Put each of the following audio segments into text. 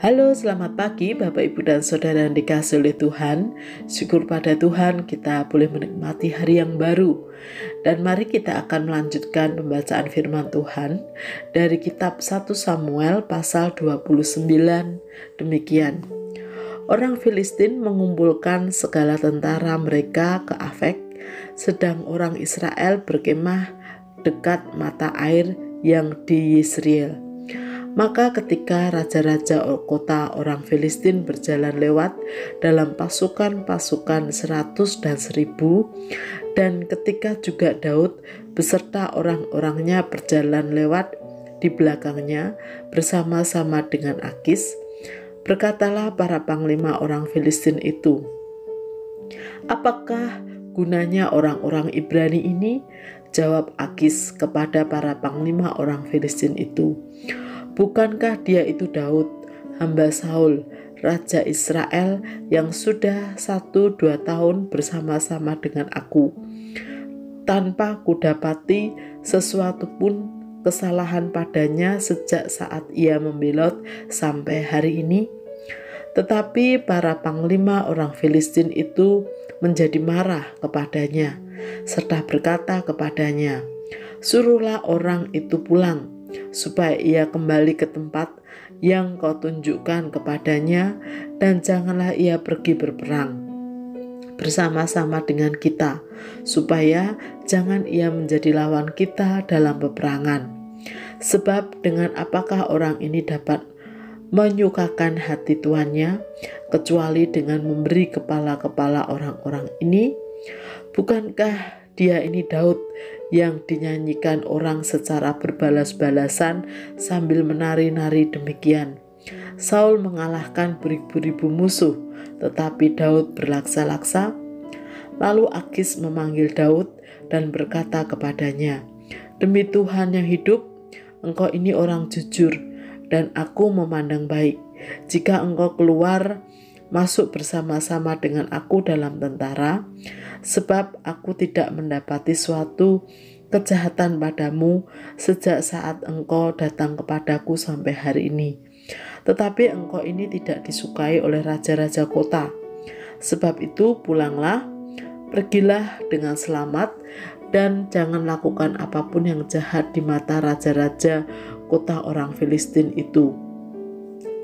Halo, selamat pagi Bapak Ibu dan Saudara yang dikasihi oleh Tuhan. Syukur pada Tuhan kita boleh menikmati hari yang baru. Dan mari kita akan melanjutkan pembacaan firman Tuhan dari kitab 1 Samuel pasal 29. Demikian. Orang Filistin mengumpulkan segala tentara mereka ke Afek, sedang orang Israel berkemah dekat mata air yang di Yisrael. Maka ketika raja-raja kota orang Filistin berjalan lewat dalam pasukan-pasukan 100 dan 1000, dan ketika juga Daud beserta orang-orangnya berjalan lewat di belakangnya bersama-sama dengan Akis, berkatalah para panglima orang Filistin itu, "Apakah gunanya orang-orang Ibrani ini?" Jawab Akis kepada para panglima orang Filistin itu, "Bukankah dia itu Daud, hamba Saul, raja Israel yang sudah 1-2 tahun bersama-sama dengan aku, tanpa kudapati sesuatu pun kesalahan padanya sejak saat ia membelot sampai hari ini?" Tetapi para panglima orang Filistin itu menjadi marah kepadanya, serta berkata kepadanya, "Suruhlah orang itu pulang, supaya ia kembali ke tempat yang kau tunjukkan kepadanya, dan janganlah ia pergi berperang bersama-sama dengan kita, supaya jangan ia menjadi lawan kita dalam peperangan. Sebab dengan apakah orang ini dapat menyukakan hati tuannya, kecuali dengan memberi kepala-kepala orang-orang ini? Bukankah dia ini Daud yang dinyanyikan orang secara berbalas-balasan sambil menari-nari demikian? Saul mengalahkan beribu-ribu musuh, tetapi Daud berlaksa-laksa." Lalu Akis memanggil Daud dan berkata kepadanya, "Demi Tuhan yang hidup, engkau ini orang jujur, dan aku memandang baik. Jika engkau keluar masuk bersama-sama dengan aku dalam tentara, sebab aku tidak mendapati suatu kejahatan padamu sejak saat engkau datang kepadaku sampai hari ini. Tetapi engkau ini tidak disukai oleh raja-raja kota. Sebab itu pulanglah, pergilah dengan selamat, dan jangan lakukan apapun yang jahat di mata raja-raja kota orang Filistin itu."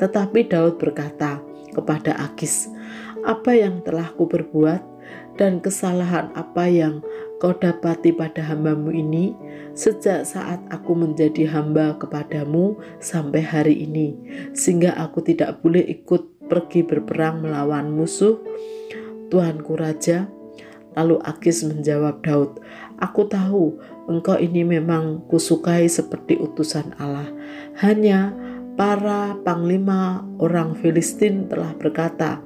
Tetapi Daud berkata kepada Akis, "Apa yang telah kuperbuat, dan kesalahan apa yang kau dapati pada hambamu ini sejak saat aku menjadi hamba kepadamu sampai hari ini, sehingga aku tidak boleh ikut pergi berperang melawan musuh Tuanku Raja?" Lalu Akis menjawab Daud, "Aku tahu engkau ini memang kusukai seperti utusan Allah. Hanya para panglima orang Filistin telah berkata,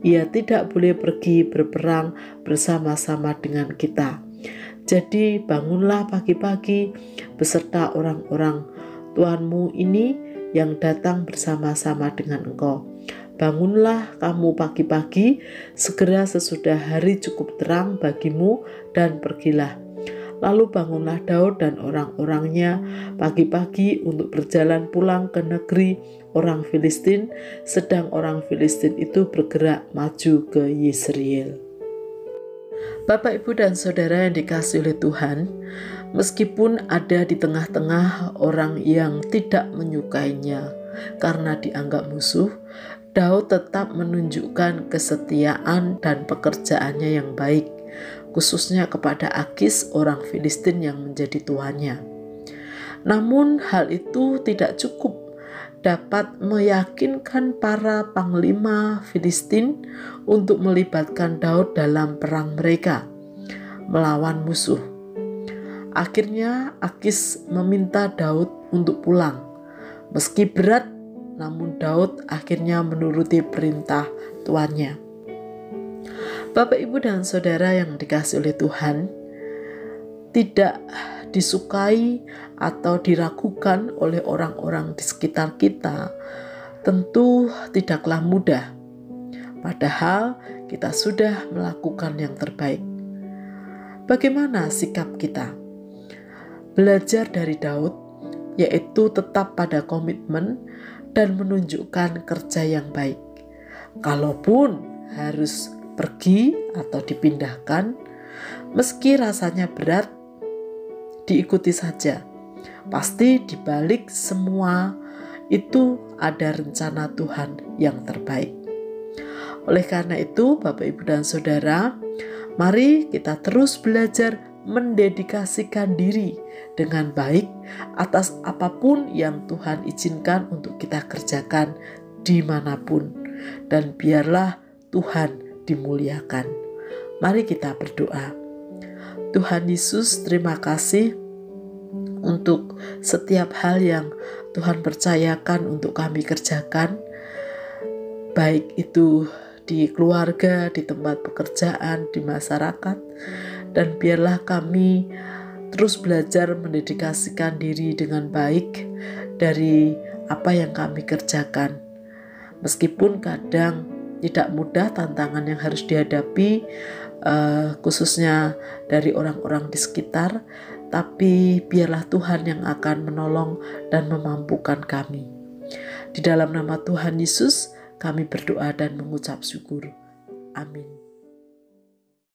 ia tidak boleh pergi berperang bersama-sama dengan kita. Jadi bangunlah pagi-pagi beserta orang-orang tuanmu ini yang datang bersama-sama dengan engkau. Bangunlah kamu pagi-pagi, segera sesudah hari cukup terang bagimu, dan pergilah." Lalu bangunlah Daud dan orang-orangnya pagi-pagi untuk berjalan pulang ke negeri orang Filistin, sedang orang Filistin itu bergerak maju ke Yisrael. Bapak, Ibu, dan Saudara yang dikasihi oleh Tuhan, meskipun ada di tengah-tengah orang yang tidak menyukainya karena dianggap musuh, Daud tetap menunjukkan kesetiaan dan pekerjaannya yang baik, khususnya kepada Akis orang Filistin yang menjadi tuannya. Namun hal itu tidak cukup dapat meyakinkan para panglima Filistin untuk melibatkan Daud dalam perang mereka melawan musuh. Akhirnya Akis meminta Daud untuk pulang. Meski berat, namun Daud akhirnya menuruti perintah tuannya. Bapak, Ibu, dan Saudara yang dikasihi oleh Tuhan, tidak disukai atau diragukan oleh orang-orang di sekitar kita tentu tidaklah mudah. Padahal kita sudah melakukan yang terbaik. Bagaimana sikap kita? Belajar dari Daud, yaitu tetap pada komitmen dan menunjukkan kerja yang baik. Kalaupun harus pergi atau dipindahkan, meski rasanya berat, diikuti saja. Pasti di balik semua itu ada rencana Tuhan yang terbaik. Oleh karena itu, Bapak, Ibu, dan Saudara, mari kita terus belajar mendedikasikan diri dengan baik atas apapun yang Tuhan izinkan untuk kita kerjakan dimanapun. Dan biarlah Tuhan dimuliakan. Mari kita berdoa. Tuhan Yesus, terima kasih untuk setiap hal yang Tuhan percayakan untuk kami kerjakan, baik itu di keluarga, di tempat pekerjaan, di masyarakat. Dan biarlah kami terus belajar mendedikasikan diri dengan baik dari apa yang kami kerjakan. Meskipun kadang tidak mudah tantangan yang harus dihadapi, khususnya dari orang-orang di sekitar, tapi biarlah Tuhan yang akan menolong dan memampukan kami. Di dalam nama Tuhan Yesus, kami berdoa dan mengucap syukur. Amin.